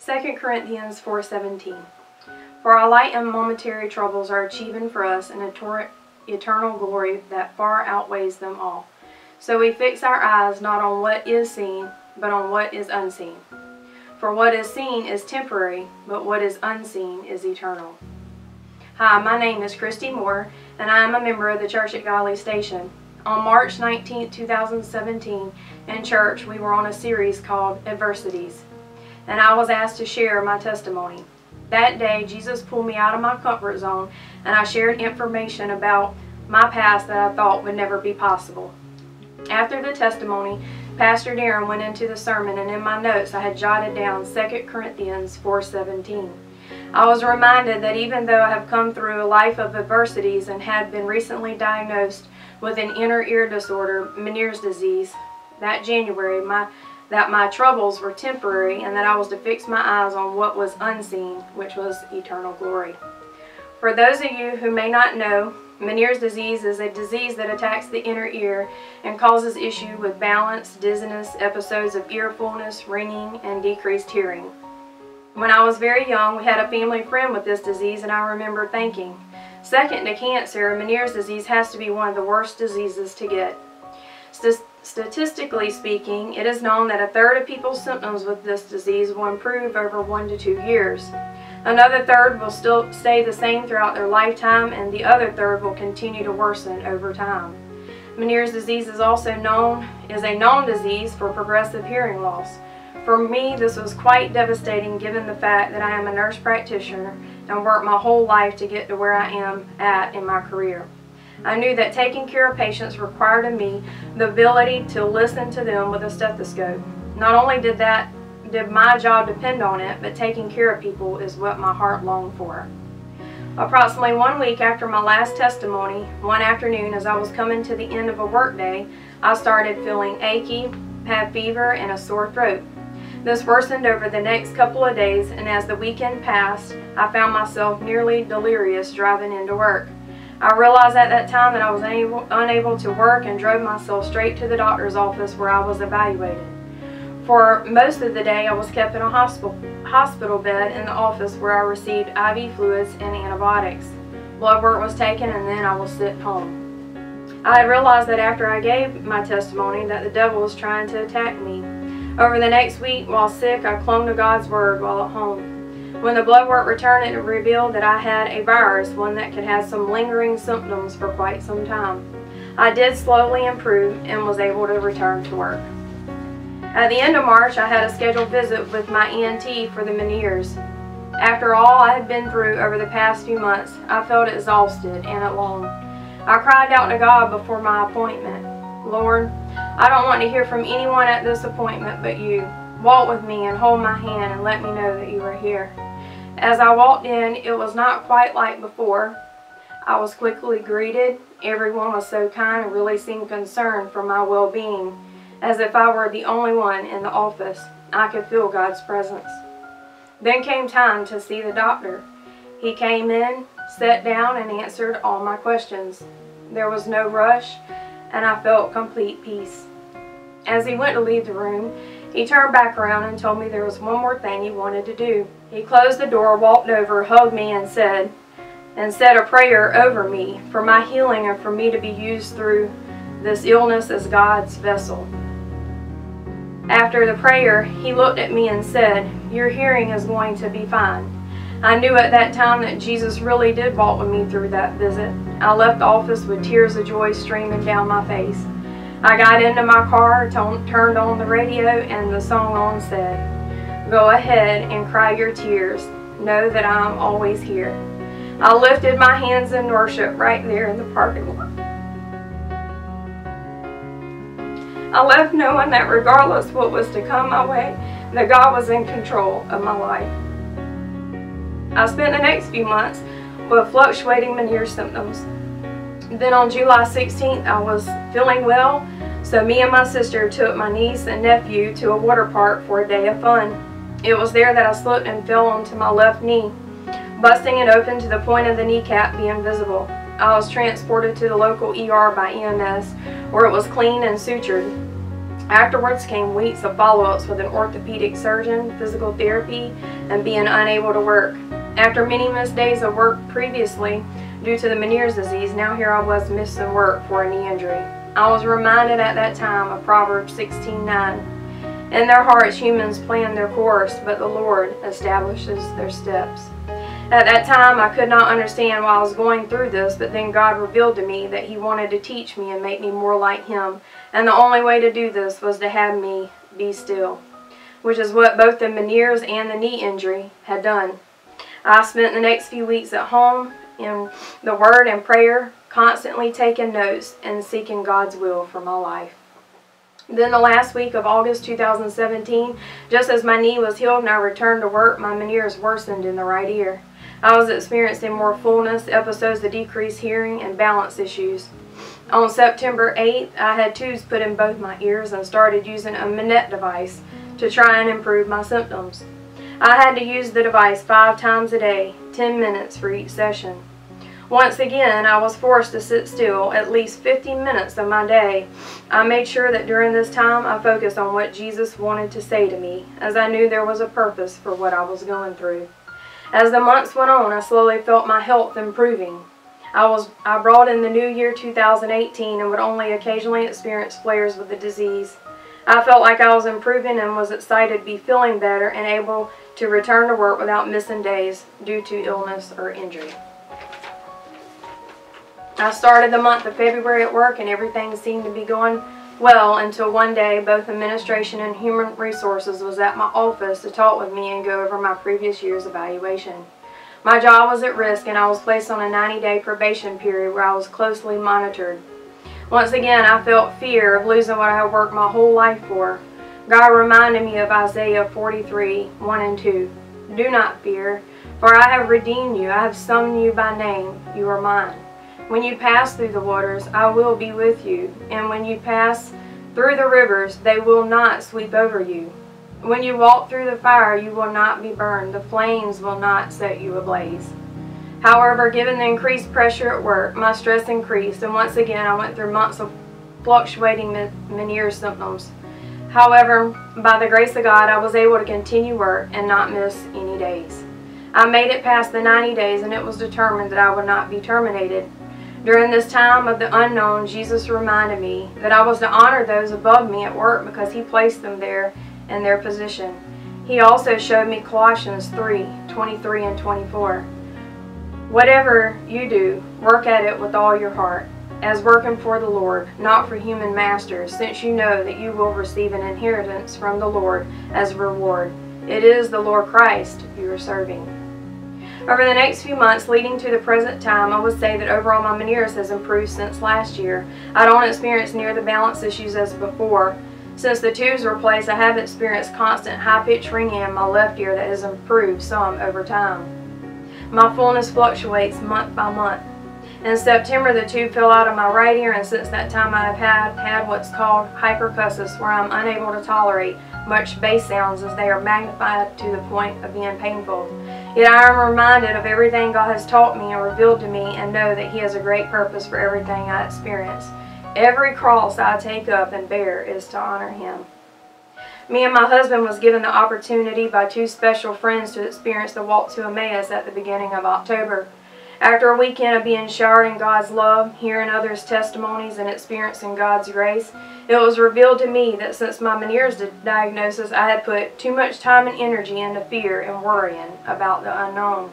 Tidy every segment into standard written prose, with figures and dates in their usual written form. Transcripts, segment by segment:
2 Corinthians 4:17. For our light and momentary troubles are achieving for us an eternal glory that far outweighs them all. So we fix our eyes not on what is seen, but on what is unseen. For what is seen is temporary, but what is unseen is eternal. Hi, my name is Christy Moore, and I am a member of the church at Golly Station. On March 19, 2017, in church, we were on a series called Adversities, and I was asked to share my testimony. That day, Jesus pulled me out of my comfort zone, and I shared information about my past that I thought would never be possible. After the testimony, Pastor Darren went into the sermon, and in my notes I had jotted down 2 Corinthians 4:17. I was reminded that even though I have come through a life of adversities and had been recently diagnosed with an inner ear disorder, Meniere's disease, that January, that my troubles were temporary and that I was to fix my eyes on what was unseen, which was eternal glory. For those of you who may not know, Meniere's disease is a disease that attacks the inner ear and causes issue with balance, dizziness, episodes of ear fullness, ringing, and decreased hearing. When I was very young, we had a family friend with this disease, and I remember thinking, second to cancer, Meniere's disease has to be one of the worst diseases to get. Statistically speaking, it is known that a third of people's symptoms with this disease will improve over 1 to 2 years. Another third will still stay the same throughout their lifetime, and the other third will continue to worsen over time. Meniere's disease is also a known disease for progressive hearing loss. For me, this was quite devastating given the fact that I am a nurse practitioner and worked my whole life to get to where I am at in my career. I knew that taking care of patients required of me the ability to listen to them with a stethoscope. Not only did my job depend on it, but taking care of people is what my heart longed for. Approximately 1 week after my last testimony, one afternoon as I was coming to the end of a workday, I started feeling achy, had fever, and a sore throat. This worsened over the next couple of days, and as the weekend passed, I found myself nearly delirious driving into work. I realized at that time that I was unable to work and drove myself straight to the doctor's office where I was evaluated. For most of the day, I was kept in a hospital bed in the office where I received IV fluids and antibiotics. Blood work was taken, and then I was sent home. I had realized that after I gave my testimony that the devil was trying to attack me. Over the next week, while sick, I clung to God's word while at home. When the blood work returned, it revealed that I had a virus, one that could have some lingering symptoms for quite some time. I did slowly improve and was able to return to work. At the end of March, I had a scheduled visit with my ENT for the Meniere's. After all I had been through over the past few months, I felt exhausted and alone. I cried out to God before my appointment, Lord, I don't want to hear from anyone at this appointment but you. Walk with me and hold my hand and let me know that you are here. As I walked in, it was not quite like before. I was quickly greeted. Everyone was so kind and really seemed concerned for my well-being, as if I were the only one in the office. I could feel God's presence. Then came time to see the doctor. He came in, sat down, and answered all my questions. There was no rush, and I felt complete peace. As he went to leave the room, he turned back around and told me there was one more thing he wanted to do. He closed the door, walked over, hugged me, and said a prayer over me for my healing and for me to be used through this illness as God's vessel. After the prayer, he looked at me and said, your hearing is going to be fine. I knew at that time that Jesus really did walk with me through that visit. I left the office with tears of joy streaming down my face. I got into my car, turned on the radio, and the song on said, go ahead and cry your tears. Know that I am always here. I lifted my hands in worship right there in the parking lot. I left knowing that regardless what was to come my way, that God was in control of my life. I spent the next few months with fluctuating Meniere symptoms. Then on July 16th, I was feeling well, so me and my sister took my niece and nephew to a water park for a day of fun. It was there that I slipped and fell onto my left knee, busting it open to the point of the kneecap being visible. I was transported to the local ER by EMS, where it was cleaned and sutured. Afterwards came weeks of follow-ups with an orthopedic surgeon, physical therapy, and being unable to work. After many missed days of work previously due to the Meniere's disease, now here I was missing work for a knee injury. I was reminded at that time of Proverbs 16:9. In their hearts humans plan their course, but the Lord establishes their steps. At that time I could not understand why I was going through this, but then God revealed to me that He wanted to teach me and make me more like Him, and the only way to do this was to have me be still, which is what both the Meniere's and the knee injury had done. I spent the next few weeks at home in the Word and prayer, constantly taking notes and seeking God's will for my life. Then the last week of August 2017, just as my knee was healed and I returned to work, my Meniere's worsened in the right ear. I was experiencing more fullness, episodes of decreased hearing, and balance issues. On September 8th, I had tubes put in both my ears and started using a Manette device to try and improve my symptoms. I had to use the device 5 times a day, 10 minutes for each session. Once again, I was forced to sit still at least 15 minutes of my day. I made sure that during this time I focused on what Jesus wanted to say to me, as I knew there was a purpose for what I was going through. As the months went on, I slowly felt my health improving. I brought in the new year 2018 and would only occasionally experience flares with the disease. I felt like I was improving and was excited to be feeling better and able to return to work without missing days due to illness or injury. I started the month of February at work and everything seemed to be going well until one day both administration and human resources was at my office to talk with me and go over my previous year's evaluation. My job was at risk and I was placed on a 90-day probation period where I was closely monitored. Once again, I felt fear of losing what I had worked my whole life for. God reminded me of Isaiah 43:1 and 2. Do not fear, for I have redeemed you. I have summoned you by name. You are mine. When you pass through the waters, I will be with you. And when you pass through the rivers, they will not sweep over you. When you walk through the fire, you will not be burned. The flames will not set you ablaze. However, given the increased pressure at work, my stress increased, and once again I went through months of fluctuating Meniere's symptoms. However, by the grace of God, I was able to continue work and not miss any days. I made it past the 90 days, and it was determined that I would not be terminated. During this time of the unknown, Jesus reminded me that I was to honor those above me at work because He placed them there in their position. He also showed me Colossians 3:23 and 24. Whatever you do, work at it with all your heart, as working for the Lord, not for human masters, since you know that you will receive an inheritance from the Lord as a reward. It is the Lord Christ you are serving. Over the next few months leading to the present time, I would say that overall my Meniere's has improved since last year. I don't experience near the balance issues as before. Since the tubes were placed, I have experienced constant high-pitched ringing in my left ear that has improved some over time. My fullness fluctuates month by month. In September, the tube fell out of my right ear, and since that time I have had what's called hypercusis, where I'm unable to tolerate much bass sounds as they are magnified to the point of being painful. Yet I am reminded of everything God has taught me and revealed to me, and know that He has a great purpose for everything I experience. Every cross I take up and bear is to honor Him. Me and my husband was given the opportunity by 2 special friends to experience the walk to Emmaus at the beginning of October. After a weekend of being showered in God's love, hearing others' testimonies, and experiencing God's grace, it was revealed to me that since my Meniere's diagnosis, I had put too much time and energy into fear and worrying about the unknown.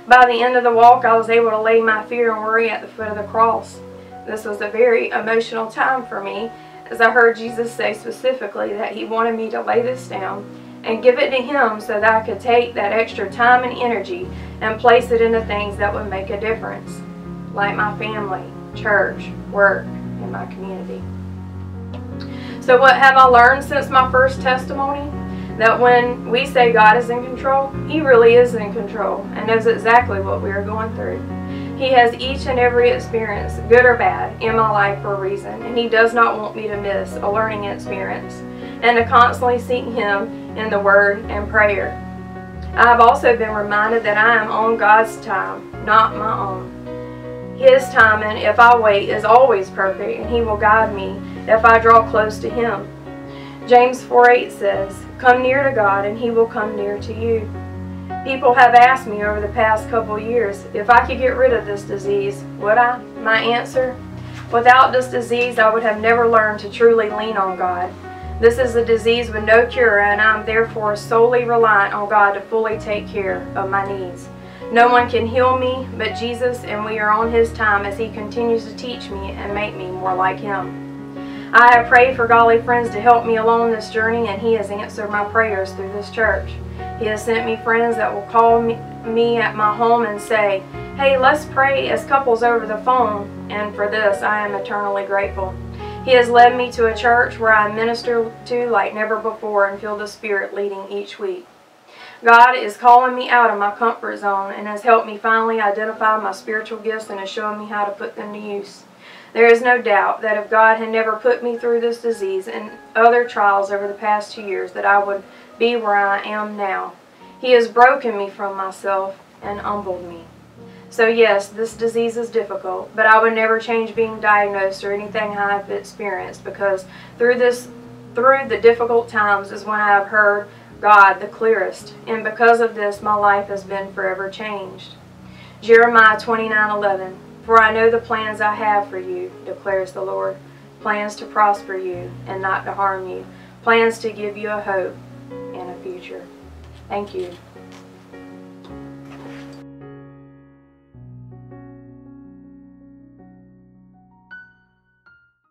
By the end of the walk, I was able to lay my fear and worry at the foot of the cross. This was a very emotional time for me, as I heard Jesus say specifically that He wanted me to lay this down and give it to Him so that I could take that extra time and energy and place it into things that would make a difference, like my family, church, work, and my community. So what have I learned since my first testimony? That when we say God is in control, He really is in control and knows exactly what we are going through. He has each and every experience, good or bad, in my life for a reason, and He does not want me to miss a learning experience, and to constantly seek Him in the Word and prayer. I have also been reminded that I am on God's time, not my own. His timing, if I wait, is always perfect, and He will guide me if I draw close to Him. James 4:8 says, "Come near to God and He will come near to you." People have asked me over the past couple years if I could get rid of this disease, would I? My answer? Without this disease, I would have never learned to truly lean on God. This is a disease with no cure, and I am therefore solely reliant on God to fully take care of my needs. No one can heal me but Jesus, and we are on His time as He continues to teach me and make me more like Him. I have prayed for godly friends to help me along this journey, and He has answered my prayers through this church. He has sent me friends that will call me at my home and say, "Hey, let's pray," as couples over the phone, and for this I am eternally grateful. He has led me to a church where I minister to like never before and feel the Spirit leading each week. God is calling me out of my comfort zone and has helped me finally identify my spiritual gifts and is showing me how to put them to use. There is no doubt that if God had never put me through this disease and other trials over the past 2 years, that I would be where I am now. He has broken me from myself and humbled me. So yes, this disease is difficult, but I would never change being diagnosed or anything I've experienced, because through the difficult times is when I have heard God the clearest, and because of this my life has been forever changed. Jeremiah 29:11, "For I know the plans I have for you, declares the Lord, plans to prosper you and not to harm you, plans to give you a hope and a future." Thank you.